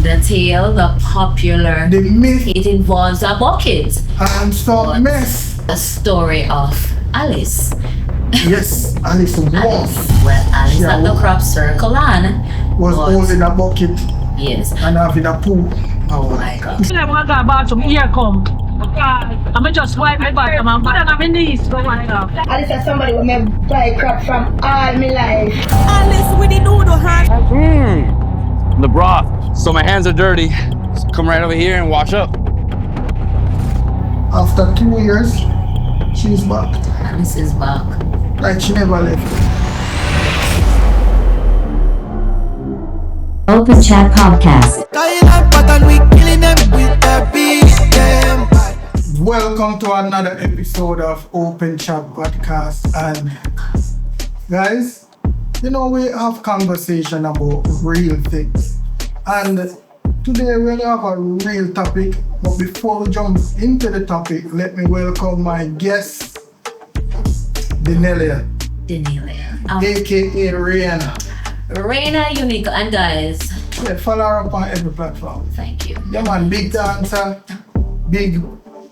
The tale, the popular, the myth, it involves a bucket. and some But mess. the story of Alice. Yes, Alice was. Well, Alice She at the crop circle and was but- holding a bucket yes. and having a poo. Oh my God. I want to buy some ear comb. I'm just wipe my bottom and put it on my knees. Go on now. Alice is somebody who may buy crap from all my life. Alice with the noodle hand. The broth. So my hands are dirty. Just come right over here and wash up. After 2 years, she's back. Alice is back. Like she never left. Open Chxt Podcast. Welcome to another episode of Open Chxt Podcast. And guys, we have conversation about real things. And today we're gonna have a real topic. But before we jump into the topic, let me welcome my guest, Denalia, aka Rihanna. Reina Unique, and guys, Yeah, follow her up on every platform. thank you. Yeah man, big dancer, big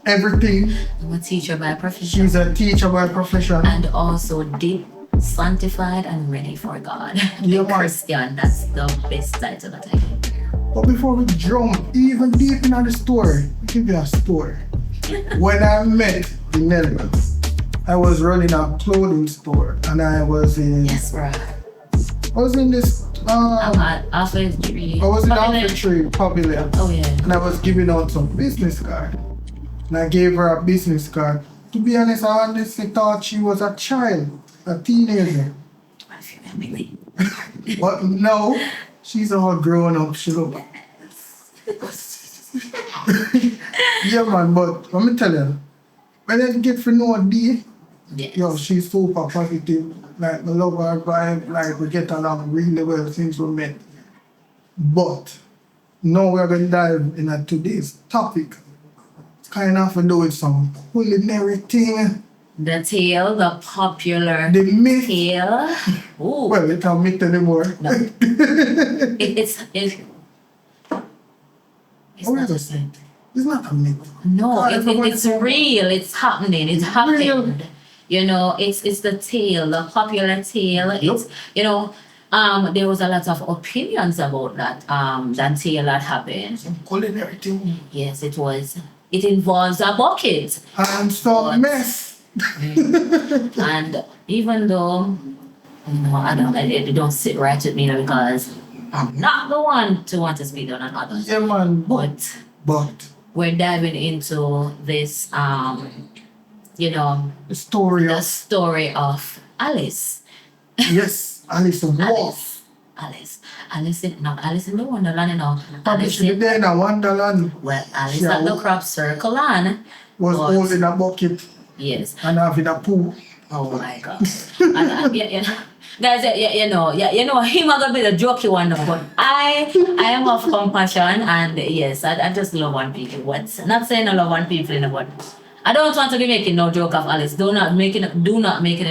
everything. I'm a teacher by profession She's a teacher by profession. and also deep, sanctified, and ready for God. Yeah, man. Christian, that's the best title that I can hear. But before we jump even deep into the story, I'll give you a story. When I met Denalia, I was running a clothing store and I was in Yes, bro. this I'm at Alpha Tree. I was in Pavilion. Alpha Pavilion Oh, yeah. and I was giving out some business card. And I gave her a business card. To be honest, I honestly thought she was a child, a teenager. What if you family? But no, she's all grown up. She look. Yeah man, but let me tell you, when I get to know D, Yes. yo, she's super positive. Like, I love her vibe. Like, we get along really well since we met. But now we're going to dive into today's topic. It's kind of to do with some culinary thing. The tale, the popular The myth. tale. Ooh. Well, it's not myth anymore. No. It's Oh, not yeah. a myth. It's not a myth. No, God, it's real. It's happening. It's happened. real. It's the tale, the popular tale. It's there was a lot of opinions about that tale that happened. Some culinary thing. Yes, it was. It involves a bucket. And some mess. And even though it don't sit right with me now because I'm not the one to want to speak down on others. Yeah man, But but we're diving into this the story the of story of Alice. yes, Alice was. Alice in the Wonderland, Probably Alice should be in, there in a Wonderland. well, Alice Yeah, at the who- crop circle and Was but- holding a bucket yes. and having a poo. Oh my God. And, guys, him gonna be the jokey one now, but I am of compassion and yes, I just love one people. What? Not saying I love one people in the world. I don't want to be making no joke of Alice. Do not making a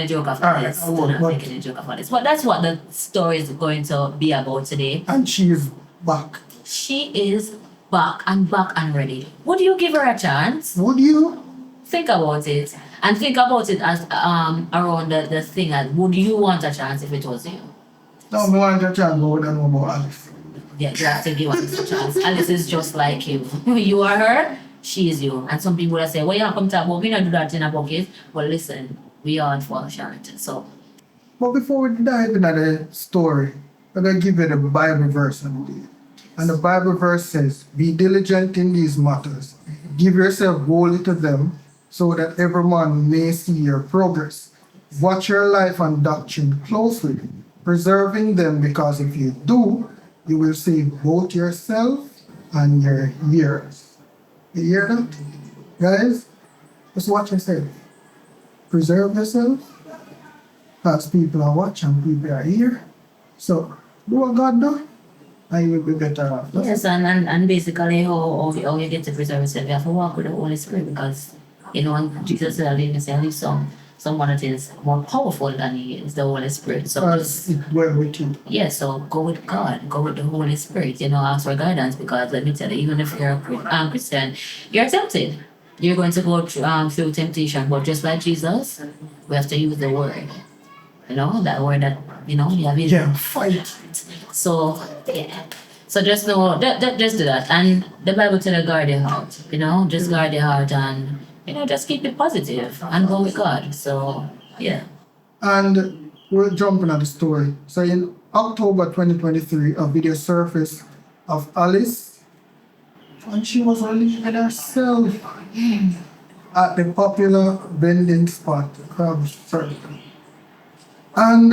joke of Alright, Alice. I Do won't, not but- making a joke of Alice. But that's what the story is going to be about today. And she is back. She is back and ready. Would you give her a chance? Would you? Think about it. And think about it as around the thing as would you want a chance if it was you? No, I want your chance, but we don't know about Alice. Yeah, you have to give Alice a chance. Alice is just like you. You are her, she is you. And some people will say, well, you come talk about, we don't do that in a bucket. Well, listen, we all fall short. So, But before we dive into the story, I'm going to give you the Bible verse on it. And the Bible verse says, be diligent in these matters. Give yourself wholly to them, so that every man may see your progress. Watch your life and doctrine closely, preserving them, because if you do, you will save both yourself and your years. You hear that? Guys, just watch yourself. Preserve yourself, because people are watching, people are here. So, do what God does, and you will be better off. yes, and basically how you get to preserve yourself, you have to walk with the Holy Spirit because, when Jesus said, leave me, say, leave some someone that is more powerful than he is, the Holy Spirit. So As it were with you. yeah, so go with God, go with the Holy Spirit, ask for guidance, because let me tell you, even if you're a Christian, you're tempted. You're going to go through temptation, but just like Jesus, we have to use the word. That word that, you have it. Yeah, fight. So, yeah. So just know, just do that. And the Bible tells you guard your heart, just guard your heart and, just keep it positive and go with God. So, yeah. And we're jumping at the story. So in October 2023, a video surfaced of Alice, and she was relieving herself at the popular vending spot, Crab Circle. And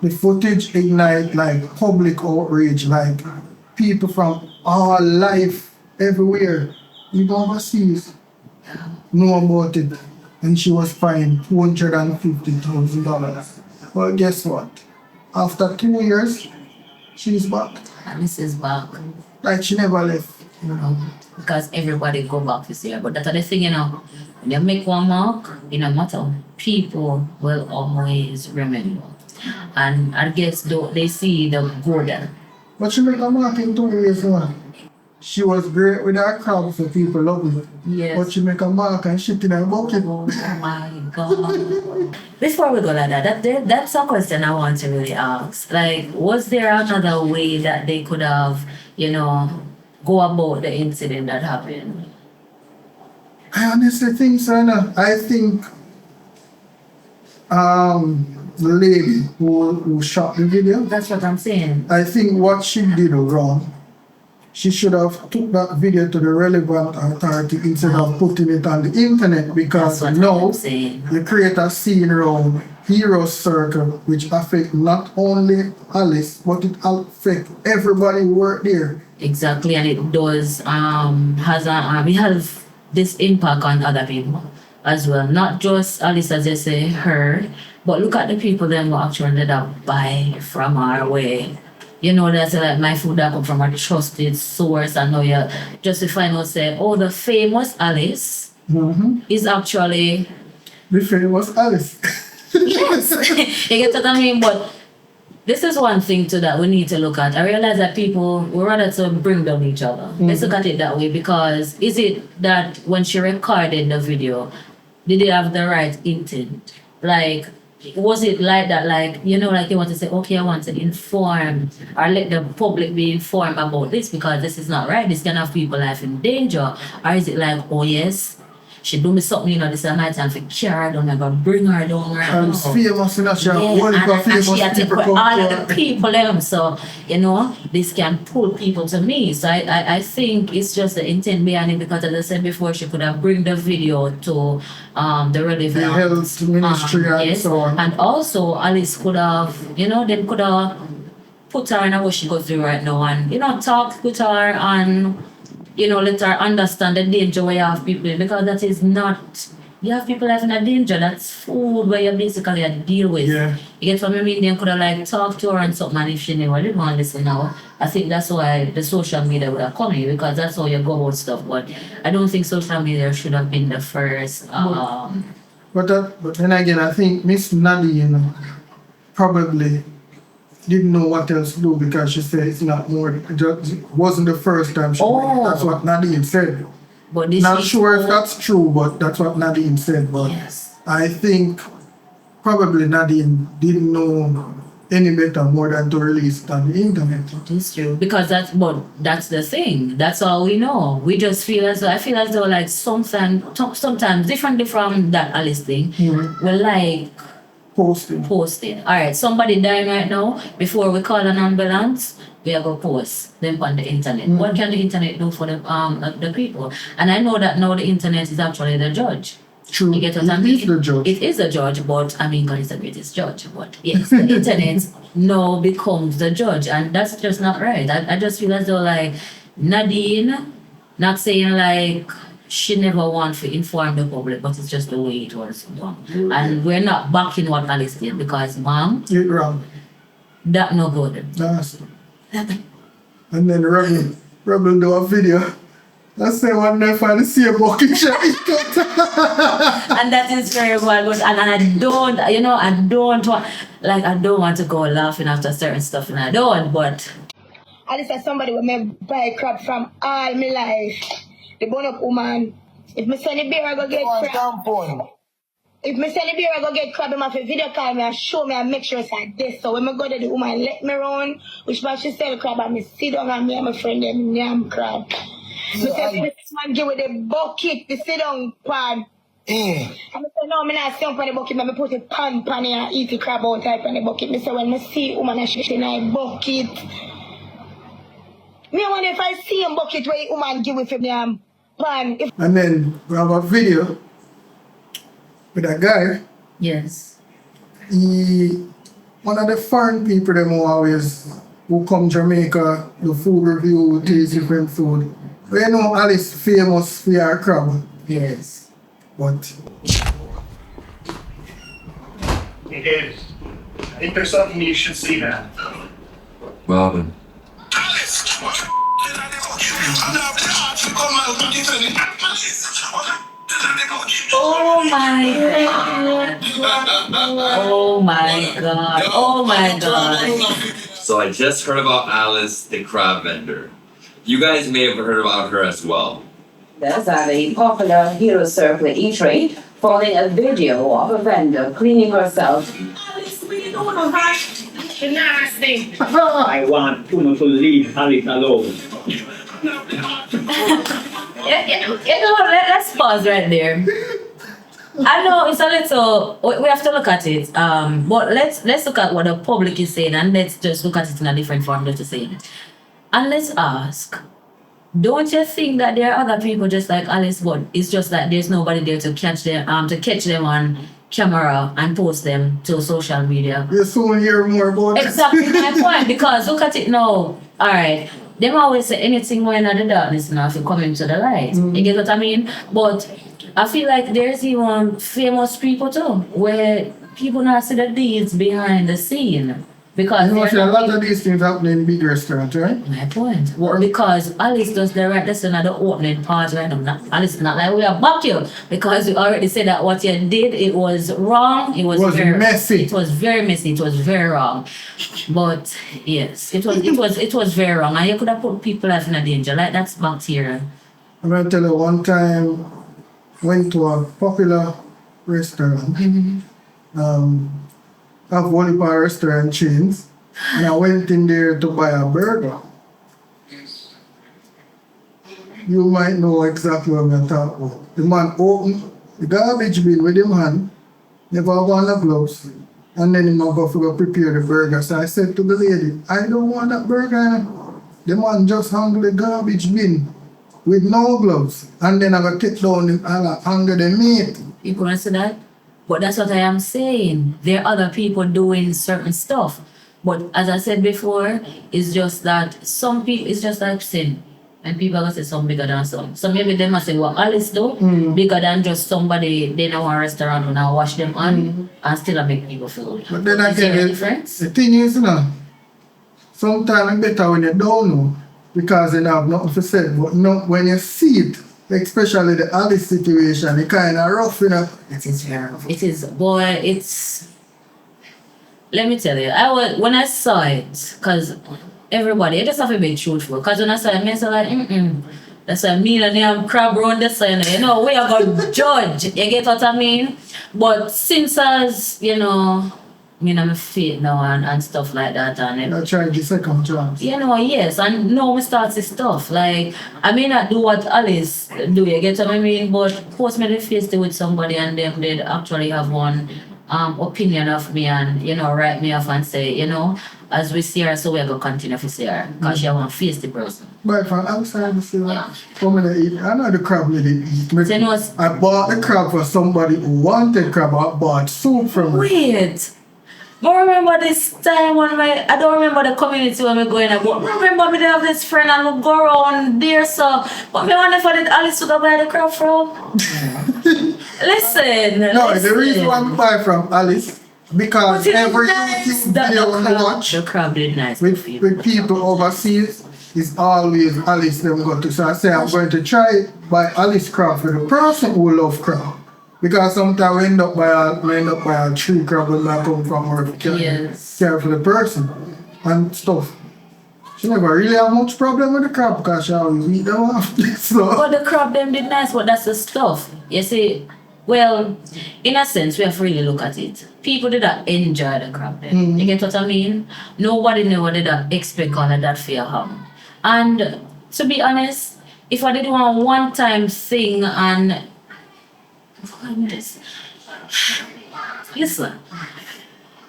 the footage ignite like public outrage, like people from all life, everywhere, even overseas, know about it. And she was fined $250,000. Well, guess what? After 2 years, she's back. Alice is back. Like she never left. Because everybody go back this year. But that's the thing, when you make one mark, no matter, people will always remember. And I guess they see the good. But she made a mark in 2 years now. She was great with her crowd, so people love it. Yes. But she make a mark and shit in her bucket. Oh my God. Before we go like that's a question I want to really ask. Like, was there another way that they could have, go about the incident that happened? I honestly think so. No. I think the lady who shot the video, That's what I'm saying. I think what she did wrong. She should have took that video to the relevant authority instead of putting it on the internet, because That's what now I'm saying. you create a scene around Hero Circle which affect not only Alice but it affect everybody who work there. Exactly, and it does we have this impact on other people as well. Not just Alice, as you say, her, but look at the people who actually ended up buy from our way. That's like my food that come from a trusted source, and now you just to find out say, the famous Alice is actually The famous Alice. yes. You get what I mean? But this is one thing too that we need to look at. I realize that people would rather to bring down each other. Let's look at it that way, because is it that when she recorded the video, did they have the right intent? Like, was it like that, like they want to say, okay, I want to inform or let the public be informed about this because this is not right, this can have people life in danger? Or is it like, oh yes, she do me something, this is my time for care her down, I'm gonna bring her down right And now. it's famous, she Yeah, and she had to put come all to of her. the people them. So, this can pull people to me. So I think it's just the intent behind it, because as I said before, she could have bring the video to the relevant The health ministry and yes. so on. And also Alice could have, them could have put her in what she goes through right now and, talk with her and let her understand the danger where you have people, because that is not, you have people life in a danger. That's food where you basically deal with. Yeah. You get what I mean? They could have talked to her and something, and if she never did want to listen now, I think that's why the social media would have come in, because that's how you go about stuff. But I don't think social media should have been the first. But then again, I think Miss Nadine probably didn't know what else to do, because she said it's not more. It wasn't the first time she went. That's what Nadine said. But this Not is sure if that's true, but that's what Nadine said. But yes. I think probably Nadine didn't know any better more than to release it on the internet. It's true, because that's the thing. That's all we know. We just feel as though like sometimes differently from that Alice thing. We like Posting. Alright, somebody dying right now, before we call an ambulance, we are going to post them on the internet. What can the internet do for the people? And I know that now the internet is actually the judge. True. You get what I mean? It is the judge. It is the judge, but I mean, God is the greatest judge. But yes, the internet now becomes the judge, and that's just not right. I just feel as though like Nadine, not saying like she never wants to inform the public, but it's just the way it was done. And we're not backing what Alice did, because mom, You're wrong. that no good. That's And then Rebel do a video That's the one never find the same bucket shot. And that is very well good. And I don't, I don't want to go laughing after certain stuff, and I don't, but. And this is somebody who may buy crab from all my life. The bone up woman. If me send the beer, I go get crab. If me send the beer, I go get crab. I have a video call me and show me and make sure it's like this. So when I go to the woman, let me run. Which man she sell crab and me sit down and me and my friend them yam crab. So tell me this man give with the bucket, the sit down pan. And I say, no, I'm not sitting on the bucket, but I put a pan here and eat the crab out type on the bucket. I say, when I see woman and she in a bucket. Me wonder if I see a bucket where a woman give with him pan. And then we have a video with a guy. Yes. One of the foreign people them who come Jamaica, do food review, taste different food. We know Alice famous for her crab. Yes. But I think there's something you should see, man. Well then. Oh my god. Oh my god. Oh my god. So I just heard about Alice, the crab vendor. You guys may have heard about her as well. That's at a popular Hero Circle eatery, following a video of a vendor cleaning herself. I want to leave Alice alone. Let's pause right there. I know it's a little. We have to look at it. But let's look at what the public is saying, and let's just look at it in a different form to say it. And let's ask. Don't you think that there are other people just like Alice, but it's just that there's nobody there to catch them on camera and post them to social media? you soon hear more about it. Exactly my point, because look at it now. Alright. Them always say anything going on in the darkness now if you come into the light. You get what I mean? But I feel like there's even famous people too, where people not see the deeds behind the scene. Because a lot of these things happen in big restaurants, right? My point. Because Alice does the right lesson at the opening part right now. Alice not like we are back you, because we already said that what you did, it was wrong. It was very messy. It was very messy. It was very wrong. But yes, it was very wrong, and you could have put people life in a danger. Like that's bacteria. I'm gonna tell you, one time went to a popular restaurant. Have one of our restaurant chains, and I went in there to buy a burger. You might know exactly what I'm talking about. The man opened the garbage bin with him hand, never have on the gloves, and then he go to prepare the burger. So I said to the lady, I don't want that burger. The man just hung the garbage bin with no gloves, and then I go take down and hang the meat. You couldn't see that? But that's what I am saying. There are other people doing certain stuff. But as I said before, it's just that some people, it's just like sin. And people are going to say some bigger than some. So maybe they must say, what Alice do, bigger than just somebody they know a restaurant and I wash them on and still make people feel. But then again, the thing is, sometimes it's better when you don't know, because you have nothing to say. But no, when you see it, especially the Alice situation, it kind of rough, It is very rough. It is, boy, it's... Let me tell you, when I saw it, because everybody, you just have to be truthful. Because when I saw it, I said like, that's why me and them crab around the side, we are going to judge. You get what I mean? But since as, I'm fit now and stuff like that. And I tried the second chance. Yes, and now we start this stuff. Like, I may not do what Alice do, you get what I mean? But post me the face with somebody and them did actually have one opinion of me and, write me off and say, as we see her, so we're going to continue to see her. Because she want to face the person. But from outside the city, I know the crab lady eat. I bought the crab for somebody who wanted crab. I bought soup from her. Wait. But remember this time when I don't remember the community when we going there, but remember me have this friend and we go around there, so but me wonder if I did Alice to go buy the crab from. Listen. The reason why we buy from Alice, because every YouTube video we watch the crab did nice with people overseas, it's always Alice them go to. So I say I'm going to try buy Alice crab for the person who love crab. Because sometimes we end up by a tree crab when I come from work. Yes. Care for the person and stuff. She never really have much problem with the crab because she always eat them off. So. But the crab them did nice, but that's the stuff. You see, well, in a sense, we have to really look at it. People did not enjoy the crab them. You get what I mean? Nobody knew did not expect all of that fear happen. And to be honest, if I did one time thing and listen,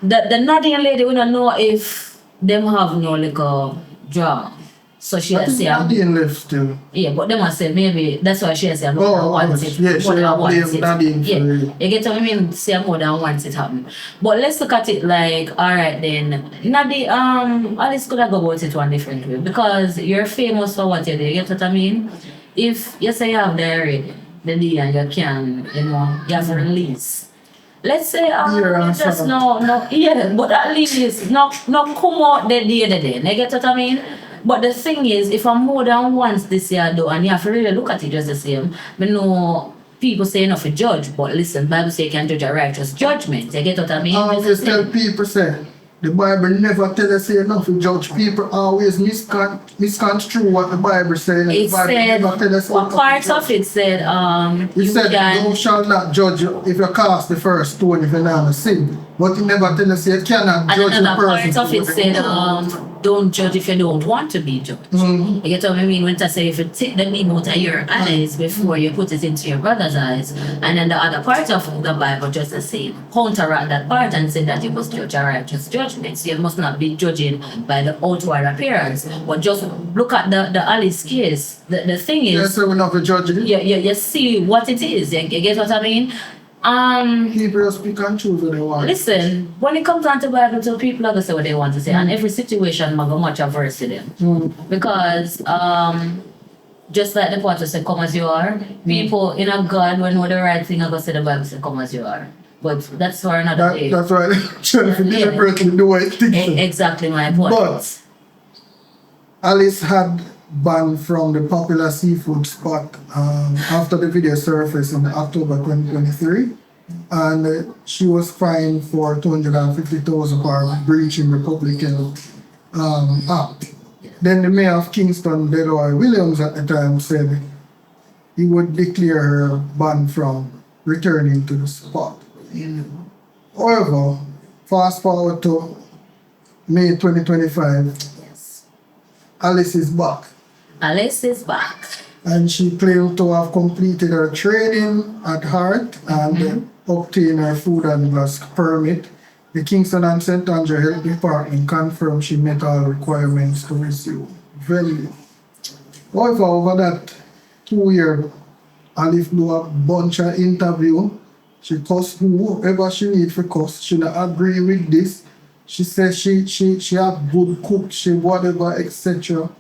the Nadian lady we don't know if them have no like drama. So she has said Nadine left still. yeah, but them I said maybe that's why she has said more than once it. Yeah, she More than once blame it. Nadine for Yeah. it. You get what I mean? Say more than once it happened. But let's look at it like, alright then, Nadine Alice could have go about it one different way because you're famous for what you do, you get what I mean? If you say you have the day and you can, you have to release. Let's say you just but at least not come out the day. You get what I mean? But the thing is, if I'm more than once this year though, and you have to really look at it just the same, I know people say enough to judge, but listen, Bible say you can judge a righteous judgment. You get what I mean? I just tell people say the Bible never tell us enough to judge. People always misconstrue what the Bible says. It said, what part of it said, It said, thou shalt not judge if you cast the first stone if you're not sin. But it never tell us you cannot judge the another person. part of it said, don't judge if you don't want to be judged. You get what I mean? When I say if you take the beam out of your eyes before you put it into your brother's eyes, and then the other part of the Bible just the same. Counteract that part and say that you must judge a righteous judgment. So you must not be judging by the outward appearance. But just look at the Alice case. The thing is, Yes, so we're not judging it. you see what it is. You get what I mean? People just pick and choose what they want. Listen, when it comes down to Bible, so people are gonna say what they want to say, and every situation might go much averse to them. Because just like the part say, come as you are, people in a God when know the right thing are gonna say the Bible say come as you are. But that's for another day. That's why they're trying to be the person to do what it thinks. Exactly my point. But Alice had banned from the popular seafood spot after the video surfaced in October 2023, and she was fined for $250,000 for breaching Republican act. Then the mayor of Kingston, Denalia Williams, at the time said he would declare her banned from returning to the spot. However, fast forward to May 2025, Yes. Alice is back. Alice is back. And she claimed to have completed her training at Heart and obtained her food and glass permit. The Kingston and St. Andrew Health Department confirmed she met all requirements to receive value. However, over that 2 year, Alice do a bunch of interview. She cussed whoever she need for cuss. She not agree with this. She says she have good cook, she whatever, etc.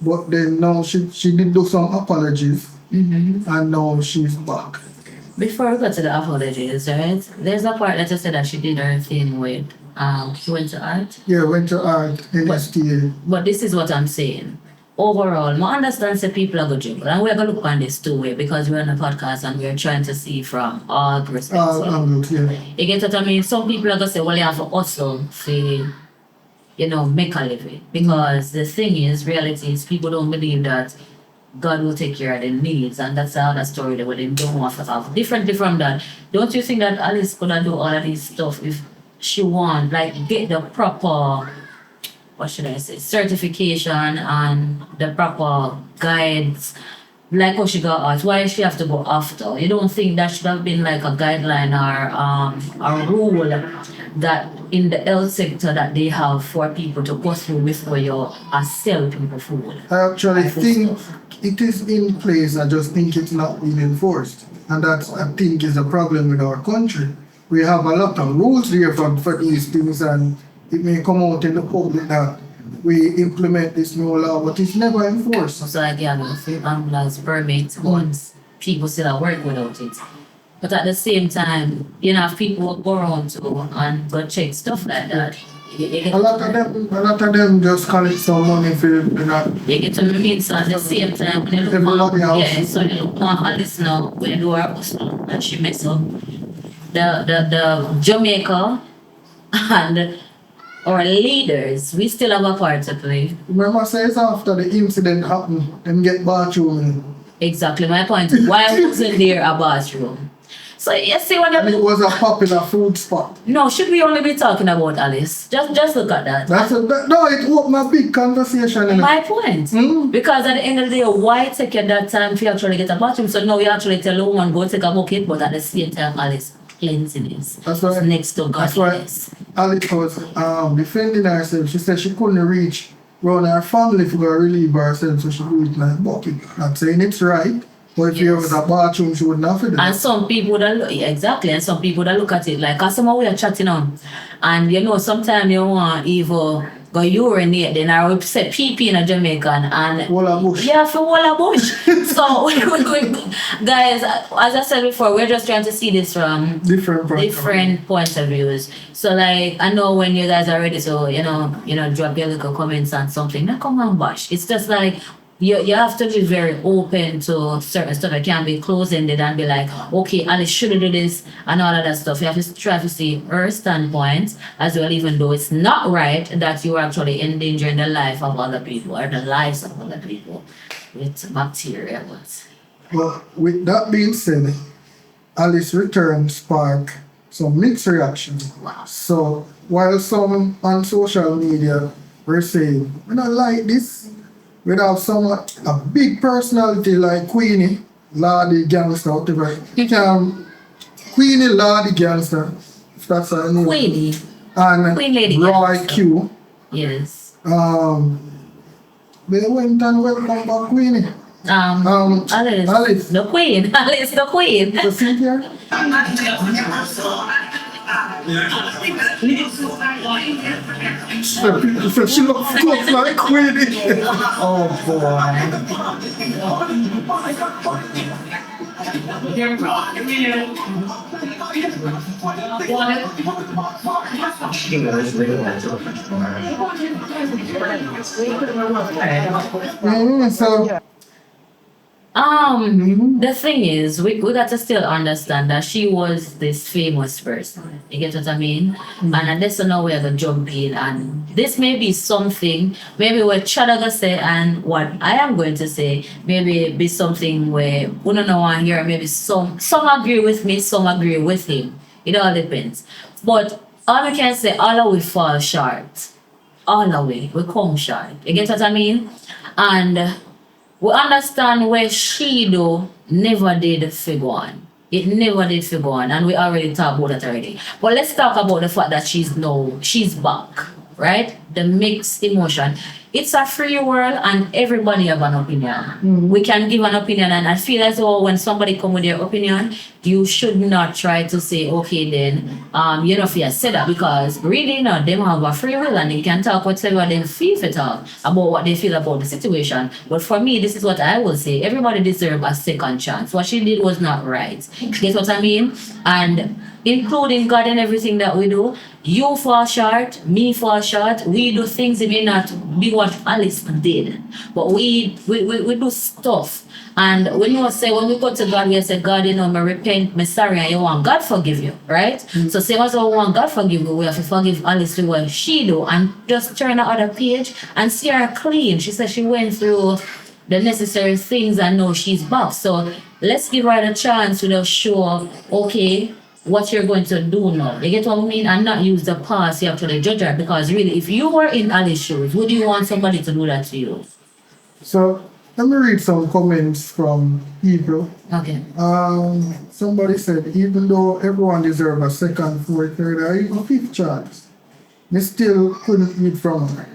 But then now she did do some apologies, and now she's back. Before we go to the apologies, right? There's a part that you said that she did her thing with she went to art. Yeah, went to art in STA. But this is what I'm saying. Overall, I understand that people are going to juggle. And we're going to look on this two way because we're on a podcast and we're trying to see from all perspectives. Angles, yeah. You get what I mean? Some people are going to say, well, you have to hustle for, make a living. Because the thing is, reality is, people don't believe that God will take care of their needs. And that's another story that they don't want to have. Differently from that, don't you think that Alice could do all of this stuff if she want, like, get the proper, what should I say, certification and the proper guides, like how she got out? Why she have to go after? You don't think that should have been like a guideline or a rule that in the health sector that they have for people to go through before you sell people food? I actually think it is in place. I just think it's not being enforced. And that, I think, is a problem with our country. We have a lot of rules here for these things, and it may come out in the public that we implement this new law, but it's never enforced. So again, ambulance permit, but people still work without it. But at the same time, people go around too and go check stuff like that. You get A lot of them just collect some money for You get to remain so at the same time when you look Everybody on, else. yeah, so you look on Alice now, when you do her bus now, and she mess up the Jamaica and our leaders, we still have a part to play. Remember, says after the incident happened, them get bathroom. Exactly my point. Why wasn't there a bathroom? So you see when And it you was a popular food spot. no, should we only be talking about Alice? Just look at that. No, it opened a big conversation. innit? My point. Because at the end of the day, why take you that time if you actually get a bathroom? So now you actually tell a woman go take a bucket, but at the same time, Alice cleanliness. That's why. Next to That's why godliness. Alice was defending herself. She said she couldn't reach around her family to go relieve herself, so she do it like bucket. Not saying it's right, but if there was a bathroom, she wouldn't have it. And some people that look, yeah, exactly, and some people that look at it like, cause some we are chatting on, and you know, sometimes you want either go urinate, then I would say pee in a Jamaican, and Walla bush. yeah, for Walla bush. So, guys, as I said before, we're just trying to see this from different points of views. So, like, I know when you guys are ready to, drop your little comments on something, not come and bash. It's just like, you have to be very open to certain stuff. You can't be close-ended and be like, okay, Alice should do this and all of that stuff. You have to try to see her standpoint as well, even though it's not right that you are actually endangering the life of other people or the lives of other people with bacteria. Well, with that being said, Alice's return sparked some mixed reactions. Wow. So while some on social media were saying, we don't like this, we have a big personality like Queenie, Lady Gangster, whatever. Queenie, Lady Gangster, if that's her name. Queenie. And Queen Lady Roy Gangster. Q. Yes. They went and welcome back Queenie. Alice. The Queen. Alice the Queen. So see here? So she looks close like Queenie. Oh So the thing is, we got to still understand that she was this famous person. You get what I mean? And that's now we're gonna jump in, and this may be something maybe what Chada gonna say and what I am going to say maybe be something where we don't know one here. Maybe some agree with me, some agree with him. It all depends. But all we can say, all of we fall short. All the way, we come short. You get what I mean? And we understand where she do never did figure on. It never did figure on, and we already talked about that already. But let's talk about the fact that she's back, right? The mixed emotion. It's a free world and everybody have an opinion. We can give an opinion, and I feel as though when somebody come with their opinion, you should not try to say, okay then, you know, if you say that, because really them have a free will and they can talk whatever they feel for talk about what they feel about the situation. But for me, this is what I will say. Everybody deserves a second chance. What she did was not right. Get what I mean? And including God in everything that we do, you fall short, me fall short, we do things that may not be what Alice did. But we do stuff. And when we go to God, we say, God, me repent, me sorry, and you want God forgive you, right? So same as we want God forgive you, we have to forgive Alice for what she do and just turn the other page and see her clean. She said she went through the necessary things and now she's back. So let's give her the chance to just show, okay, what you're going to do now. You get what I mean? And not use the past you actually judge her, because really, if you were in Alice's shoes, would you want somebody to do that to you? So let me read some comments from people. Okay. Somebody said, even though everyone deserves a second, fourth, third, or even fifth chance, they still couldn't eat from her.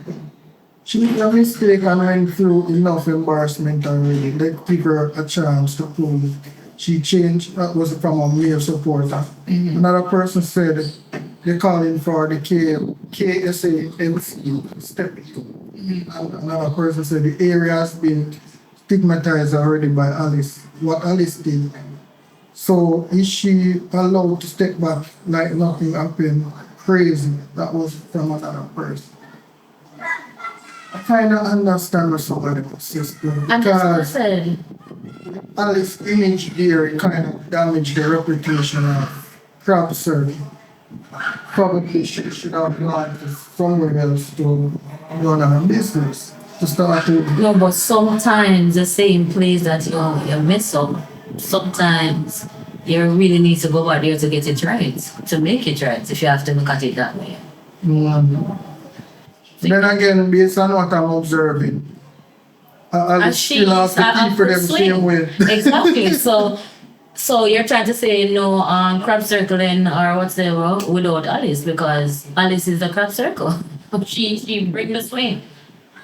She made a mistake and went through enough embarrassment already. Let's give her a chance to prove she changed. That was from a male supporter. Another person said they're calling for the KSAMC stepping. Another person said the area has been stigmatized already by Alice, what Alice did. So is she allowed to step back like nothing happened crazy. That was from another person. I kind of understand what somebody was sister And that's what I because said. Alice's image there kind of damaged the reputation of crop serving. Probably she should have gone to somewhere else to run her business. To start to No, but sometimes the same place that you mess up, sometimes you really need to go out there to get it right, to make it right, if you have to look at it that way. Then again, based on what I'm observing, I And she still have is to a keep for them full same swing. way. Exactly. So you're trying to say no crop circling or whatever without Alice, because Alice is the crop circle. She bring the swing.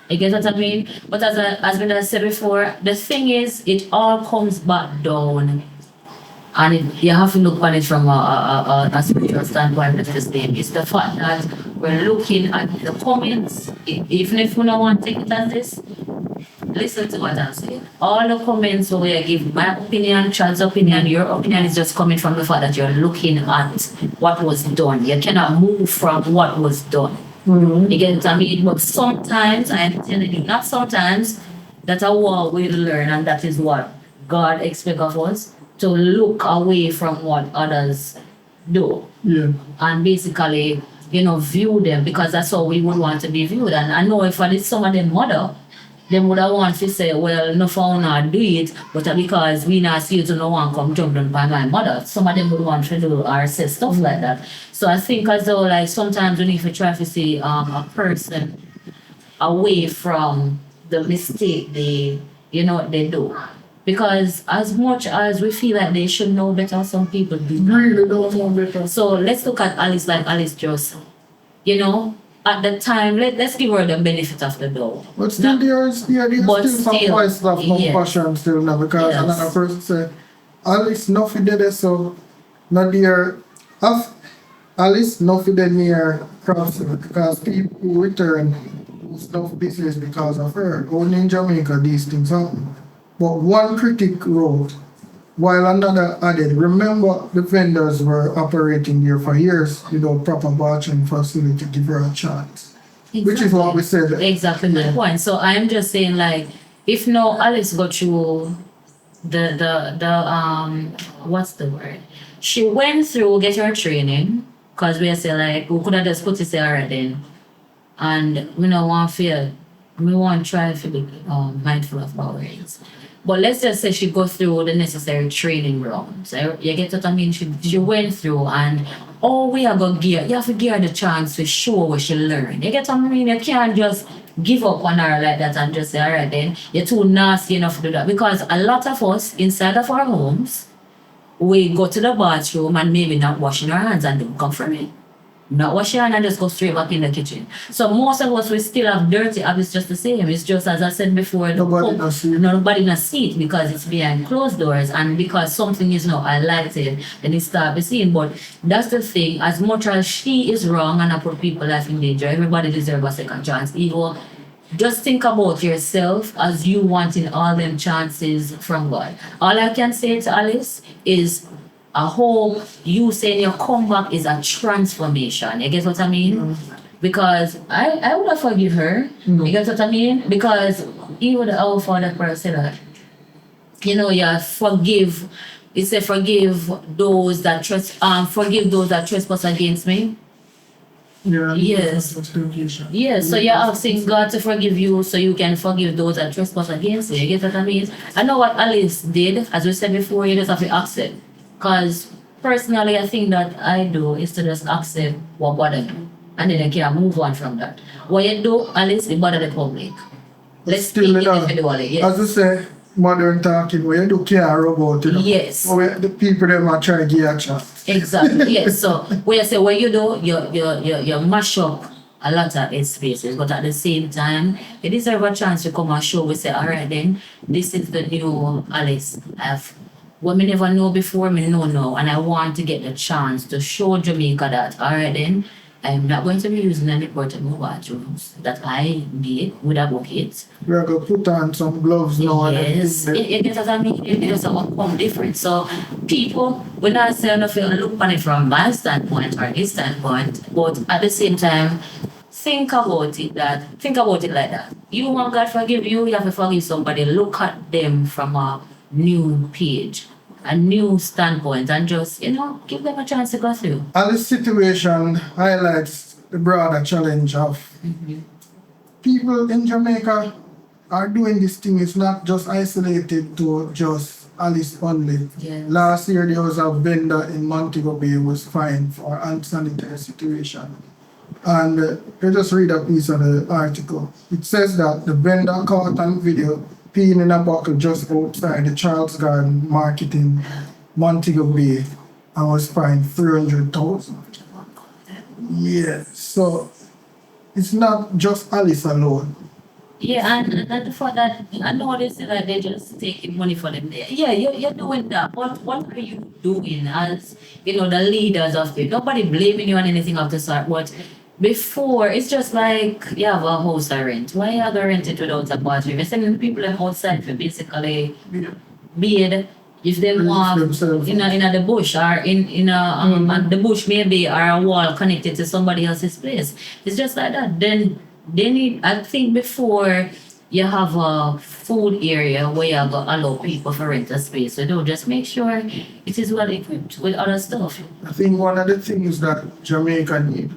You get what I mean? But as I said before, the thing is, it all comes back down. And you have to look at it from a spiritual standpoint of this thing. It's the fact that we're looking at the comments, even if we don't want to take it as this, listen to what I'm saying. All the comments where I give my opinion, Chad's opinion, your opinion is just coming from the fact that you're looking at what was done. You cannot move from what was done. You get what I mean? But sometimes, I'm telling you, not sometimes, that's a war we learn, and that is what God expects of us, to look away from what others do. Yeah. And basically, view them, because that's how we would want to be viewed. And I know if I did some of them mother, they would have want to say, well, no for not do it, but because we not see you to no one come jump down by my mother. Some of them would want to do or say stuff like that. So I think as though like sometimes we need to try to see a person away from the mistake they do. Because as much as we feel like they should know better, some people do not. Really don't know better. So let's look at Alice like Alice just, at the time, let's give her the benefit of the doubt. But still, there's But still some still, voice of yes. compassion still now, because Yes. another person said, Alice, nothing did it, so not there. Alice, nothing did near crops, because people return who's no business because of her. Only in Jamaica these things happen. But one critic wrote, while another added, remember the vendors were operating there for years without proper watching facility to give her a chance. Which is what we said. Exactly my point. So I'm just saying, like, if no Alice got through the what's the word? She went through get her training, because we say like we could have just put it already, and we don't want fear. We want to try to be mindful of our words. But let's just say she goes through the necessary training ground. So you get what I mean? She went through, and we are going to gear. You have to give her the chance to show what she learned. You get what I mean? You can't just give up on her like that and just say, all right, then you're too nasty enough to do that. Because a lot of us inside of our homes, we go to the bathroom and maybe not washing our hands and don't come from it. Not wash your hand and just go straight back in the kitchen. So most of us, we still have dirty habits just the same. It's just as I said before, Nobody not see it. nobody not see it because it's behind closed doors, and because something is not highlighted and it start be seen. But that's the thing, as much as she is wrong and I put people life in danger, everybody deserves a second chance. Ego, just think about yourself as you wanting all them chances from God. All I can say to Alice is, I hope you saying your comeback is a transformation. You get what I mean? Because I would have forgive her. You get what I mean? Because even our Father prayer said that, you forgive. It said forgive those that trespass against me. Yeah. Yes. Yes, so you're asking God to forgive you so you can forgive those that trespass against you. You get what I mean? I know what Alice did, as we said before, you just have to accept. Because personally, I think that I do is to just accept what bothers me. And then I can move on from that. What you do, Alice, it bother the public. Let's Still, speak individually. Yes. as you say, modern talking, where you do care about it. Yes. Where the people them are trying to give a chance. Exactly. Yes. So when you say what you do, you mash up a lot of spaces, but at the same time, you deserve a chance to come and show. We say, all right, then this is the new Alice. What me never know before, me know now, and I want to get the chance to show Jamaica that, all right, then I'm not going to be using any portable bathrooms that I make with a bucket. We're going to put on some gloves now. Yes, it does I mean it does come different. So people, we're not saying if you look on it from my standpoint or his standpoint, but at the same time, think about it like that. You want God forgive you, you have to forgive somebody. Look at them from a new page, a new standpoint, and just, give them a chance to go through. And this situation highlights the broader challenge of people in Jamaica are doing this thing. It's not just isolated to just Alice only. Yes. Last year there was a vendor in Montego Bay who was fined for unsanitary situation. And you just read a piece of the article. It says that the vendor caught on video peeing in a bottle just outside the Charles Garden Market in Montego Bay and was fined $300,000. Yeah, so it's not just Alice alone. Yeah, and the fact that I know they say that they're just taking money for them. Yeah, you're doing that. What are you doing as the leaders of it? Nobody blaming you on anything of the sort. But before, it's just like you have a house to rent. Why you gonna rent it without a bathroom? You're sending people outside for basically bathe if they want in the bush or in the bush maybe or a wall connected to somebody else's place. It's just like that. Then they need, I think, before you have a food area where you allow people to rent a space. So don't just make sure it is well equipped with other stuff. I think one of the things that Jamaica need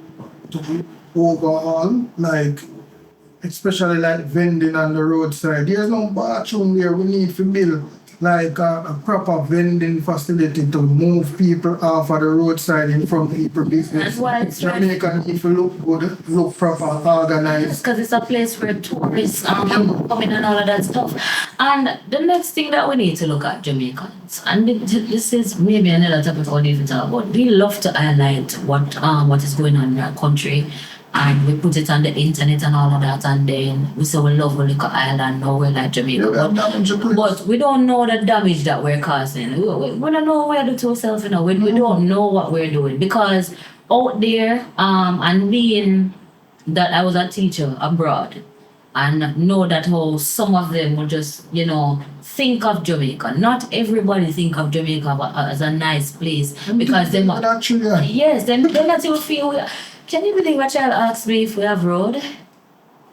to be overhaul, like especially like vending on the roadside. There's no bathroom there. We need to build like a proper vending facility to move people off of the roadside in front of people business. That's why it's Jamaica need to look good, look proper, organized. Because it's a place where tourists come in and all of that stuff. And the next thing that we need to look at, Jamaicans, and this is maybe another topic I'll even talk about. We love to highlight what is going on in our country, and we put it on the internet and all of that, and then we say we love a little island, now we're like Jamaica. But we don't know the damage that we're causing. We don't know what we do to ourselves, We don't know what we're doing. Because out there, and being that I was a teacher abroad, and know that how some of them will just, think of Jamaica. Not everybody think of Jamaica as a nice place. Because they yes, then not even feel. Can you believe a child asked me if we have road?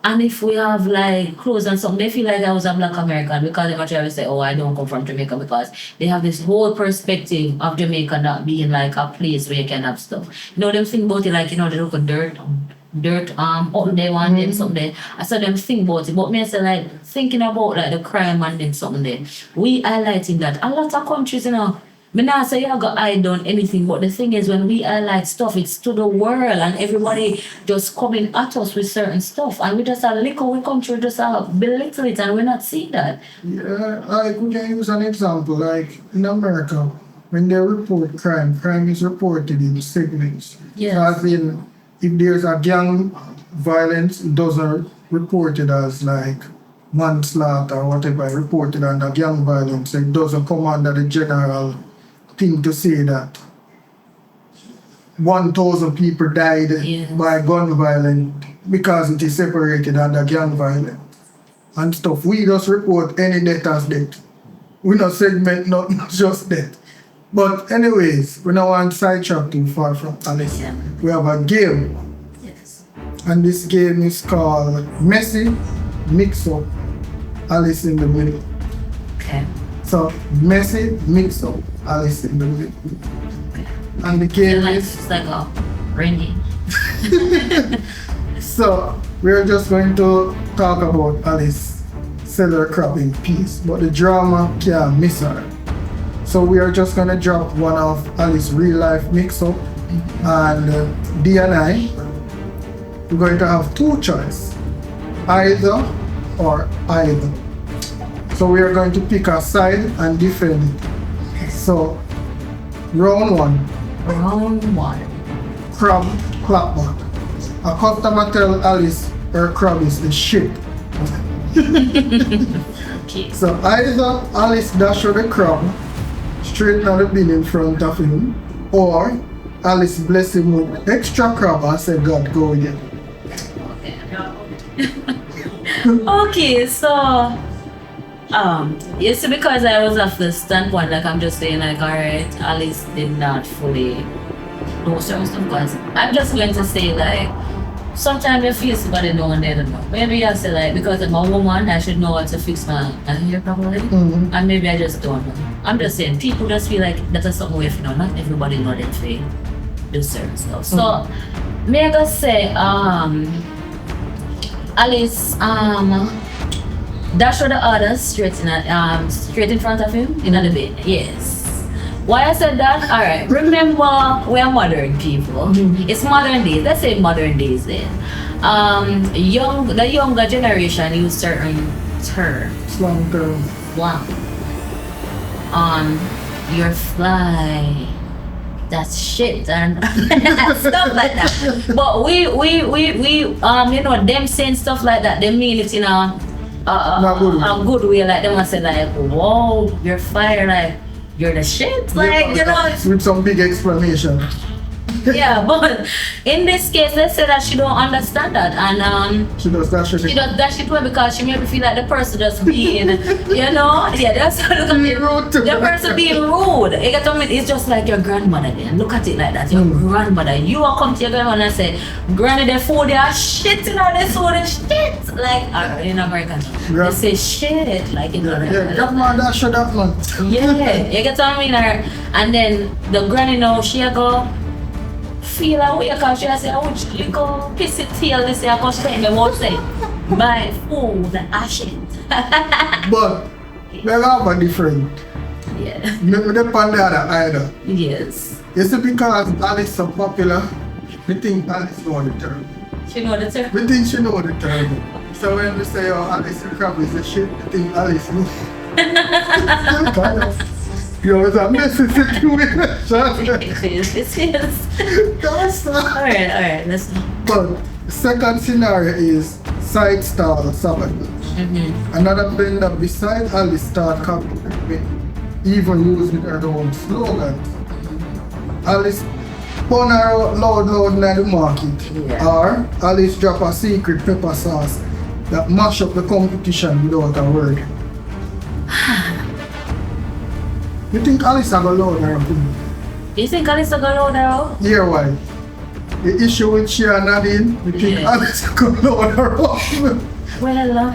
And if we have like clothes and something, they feel like I was a black American because they try to say, I don't come from Jamaica, because they have this whole perspective of Jamaica not being like a place where you can have stuff. Them think about it like, they look at dirt up there one day, something. I saw them think about it. But me I say like thinking about like the crime and them something there. We highlighting that. A lot of countries, me not say you got eye done anything, but the thing is when we highlight stuff, it's to the world and everybody just coming at us with certain stuff, and we just we country just belittle it and we're not seeing that. Yeah, like we can use an example, like in America, when they report crime is reported in segments. Yes. As in, if there's a gang violence, it doesn't report it as like manslaughter or whatever, reported under gang violence. It doesn't come under the general thing to say that 1,000 people died by gun violence because it is separated under gang violence and stuff. We just report any death as death. We not segment nothing, just death. But anyways, we don't want to sidetrack too far from Alice. Yeah. We have a game. Yes. And this game is called Messy Mix Up Alice in the Middle. Okay. So Messy Mix Up Alice in the Middle. And the game is It's like a rainy. so we're just going to talk about Alice sell her crab in peace, but the drama can't miss her. So we are just gonna drop one of Alice's real life mix up, and D and I, we're going to have two choices, either or either. So we are going to pick a side and defend it. So round one. Crab clapback. A customer tell Alice her crab is the shit. Okay. So either Alice dash her the crab straight on the bin in front of him, or Alice blessed him with extra crab and said, God, go with you. Okay, so you see, because I was of the standpoint, like I'm just saying, like, alright, Alice did not fully know certain stuff, because I'm just going to say, like, sometimes you feel somebody know and they don't know. Maybe I say, like, because I'm a woman, I should know how to fix my hair properly, and maybe I just don't know. I'm just saying, people just feel like that's something way, you know, not everybody know them to do certain stuff. So, may I just say, Alice, dash the others straight in front of him in the bed. Yes. Why I said that? Alright. Remember, we're modern people. It's modern days. Let's say modern days then. The younger generation use certain terms. Slang term. Wow. You're fly. That's shit and stuff like that. But we you know, them saying stuff like that, they mean it in a good way. Like they must say like, whoa, you're fire, like you're the shit. Like, you know, with some big explanation. Yeah, but in this case, let's say that she don't understand that, and she does dash it. She does dash it well because she maybe feel like the person just being, you know, yeah, that's how look at it. The person being rude. You get what I mean? It's just like your grandmother. Then look at it like that. Your grandmother. You will come to your grandmother and say, "Granny, the food they are shit. You know, this food is shit." Like in American, they say shit. Like you know. Yeah, grandma dash it that man. Yeah, you get what I mean? And then the granny now she go feel away because she say, "I want you to go piss it tail." They say, "I go say me won't say buy food and shit." But they have a different. Yeah. Maybe they on the other either. Yes. You see, because Alice so popular, we think Alice know the term. She know the term. We think she know the term. So when we say, "Oh, Alice the crab is the shit," we think Alice knows. Kind of. Yo, it's a messy situation. It is. Alright, let's go. But the second scenario is side style sabotage. Another vendor beside Alice start copying, even using her own slogans. Alice spun her out loud in the market. Yeah. Or Alice drop a secret pepper sauce that mash up the competition without a word. You think Alice have a load her opinion? You think Alice will go load her out? Yeah, why? The issue with she and Nadine, we think Alice could load her up. Well,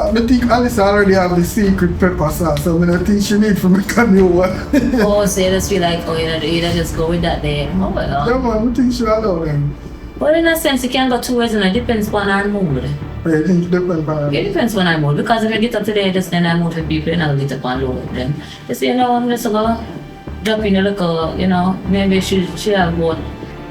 I think Alice already have the secret pepper sauce, so I think she need to make a new one. oh, so you just feel like, oh, you just go with that there. Oh, well. Yeah, man, I think she allow them. Well, in a sense, you can go two ways, and it depends on our mood. I think it depends on It depends on our mood, because if you get up today, just then I mood with people, and I'll get up and load with them. You see, you know, I'm just gonna drop in a little, you know, maybe she have about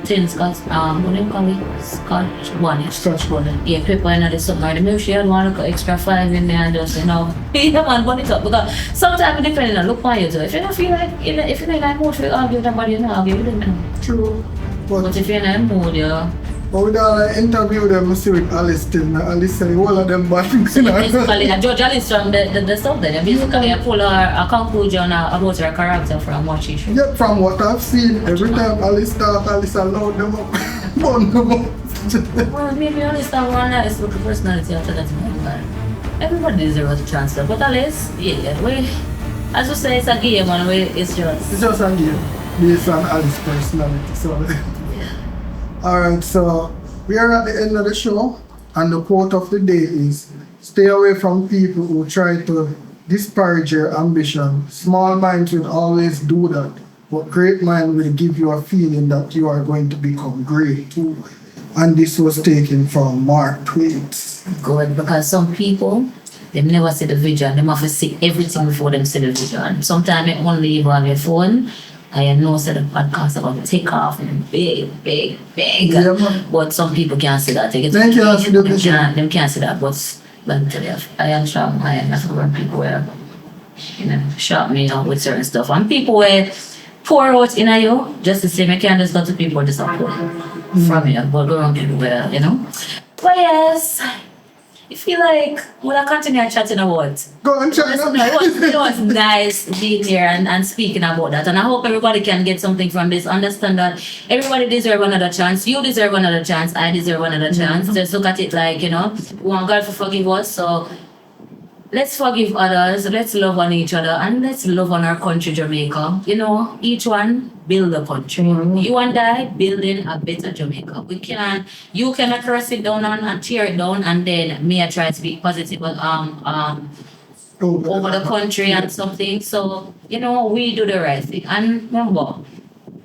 10 scotch, what do you call it? Scotch bonnet. Scotch bonnet. Yeah, pepper and the somewhere. Maybe she had one extra 5 in there and just, you know, yeah, man, burn it up. Because sometimes it depends on look on you too. If you don't feel like, if you don't like mood, you argue with somebody, you know, argue with them, you know. True. But if you're in a mood, yeah. But with all the interview them, I see with Alice still, now Alice say all of them bad things. Basically, George Alice from the stuff there. Basically, I pull a conclusion about her character from what she should. Yeah, from what I've seen, every time Alice talk, Alice allowed them up, burn them up. Well, maybe Alice have one nice look personality after that. Everybody deserves a chance, but Alice, yeah, we, as you say, it's a game, and it's just. It's just a game, based on Alice's personality. So. Alright, so we are at the end of the show, and the quote of the day is, "Stay away from people who try to disparage your ambition. Small minds will always do that, but great minds will give you a feeling that you are going to become great." And this was taken from Mark Twain. Good, because some people, they never see the vision. They have to see everything before them see the vision. Sometimes they only leave on your phone. I know that the podcast about take off and big. Yeah, but some people can't see that. They can't see the vision. They can't see that. But let me tell you, I am sharp. I am when people were, you know, sharp me out with certain stuff. And people were pour out in you just to say, I can't just go to people just support from you. But go around people were, you know. But yes, you feel like we'll continue chatting about. Go on, chat. It was nice being here and speaking about that. And I hope everybody can get something from this. Understand that everybody deserves another chance. You deserve another chance. I deserve another chance. Just look at it like, we want God to forgive us. So let's forgive others. Let's love on each other. And let's love on our country, Jamaica. Each one build a country. You and I building a better Jamaica. You cannot cross it down and tear it down, and then me I try to be positive over the country and something. So, we do the right thing. And remember,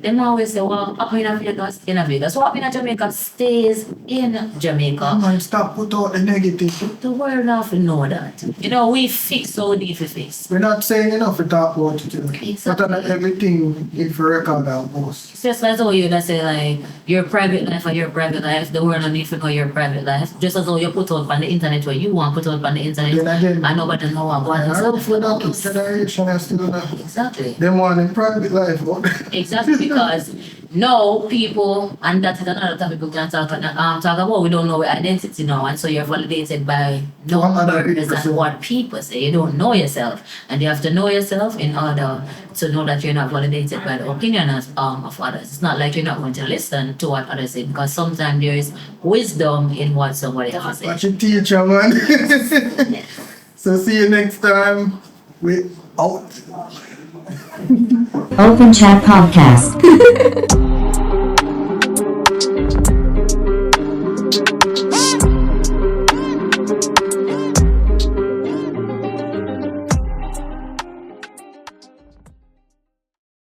them always say, well, up in Vegas, stay in Vegas. What in Jamaica stays in Jamaica. Man, stop put out the negative. The world have to know that. We fix so deep to fix. We're not saying enough to talk about it. Exactly. But not everything if you record our post. It's just as though you that say like your private life or your private life, the world don't need to know your private life. Just as though you put out on the internet where you want to put out on the internet. Then again, and nobody know what I heard is. for that consideration as still not. Exactly. Them want in private life. Exactly, because now people, and that is another topic we can talk about, we don't know our identity now, and so you're validated by numbers and what people say. You don't know yourself, and you have to know yourself in order to know that you're not validated by the opinion of others. It's not like you're not going to listen to what others say, because sometimes there is wisdom in what somebody else says. Watch your teacher, man. So see you next time. We out. Open Chat Podcast.